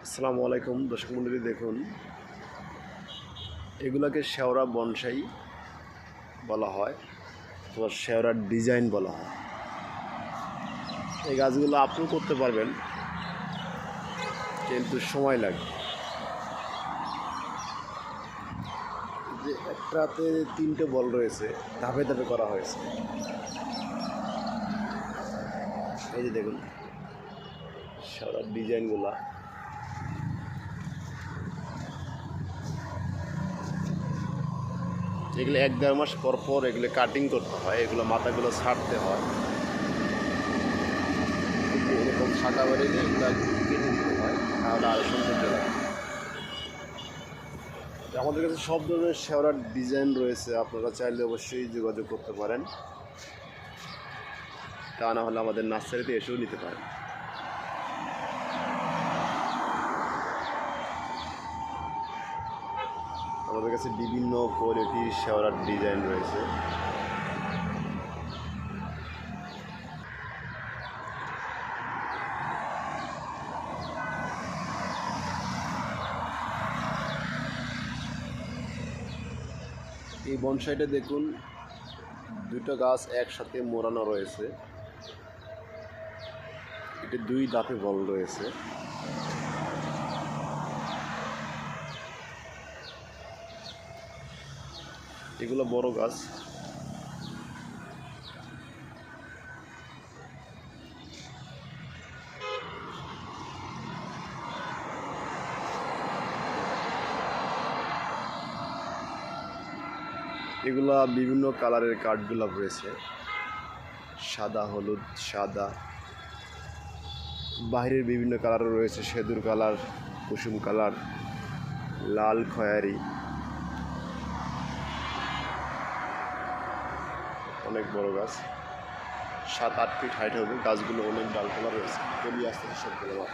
আসসালামু আলাইকুম দর্শক মণ্ডলী, দেখুন এগুলাকে শেওড়া বনসাই বলা হয় অথবা শেওড়ার ডিজাইন বলা হয়। এই গাছগুলো আপনিও করতে পারবেন, কিন্তু সময় লাগবে। যে একটাতে 3টে বল রয়েছে, ধাপে ধাপে করা হয়েছে। এই যে দেখুন শেওড়ার ডিজাইনগুলা, এগুলো 1-1.5 মাস পর পর এগুলো কাটিং করতে হয়, এগুলো মাথাগুলো ছাড়তে হয়। এরকম ফাঁকা বেরিয়ে এগুলো কেটে দিতে হয়, তাহলে আরও সৌন্দর্য লাগে। আমাদের কাছে সব ধরনের শেওড়ার ডিজাইন রয়েছে, আপনারা চাইলে অবশ্যই যোগাযোগ করতে পারেন, তা না হলে আমাদের নার্সারিতে এসেও নিতে পারেন। আমাদের কাছে বিভিন্ন কোয়ালিটির শেওড়ার ডিজাইন রয়েছে। এই বনসাইটা দেখুন, 2টা গাছ একসাথে মোড়ানো রয়েছে। এটা 2 ধাপে বল রয়েছে। এগুলো বড় গাছ। এগুলা বিভিন্ন কালারের কাঠগোলাপ রয়েছে, সাদা, হলুদ, সাদা, বাইরের বিভিন্ন কালারও রয়েছে, সেদুর কালার, কুসুম কালার, লাল, খয়েরি। অনেক বড় গাছ, 7-8 ফিট হাইট হবে। গাছগুলো অনেক ডালপালা রয়েছে, কলি আসতে সবগুলো।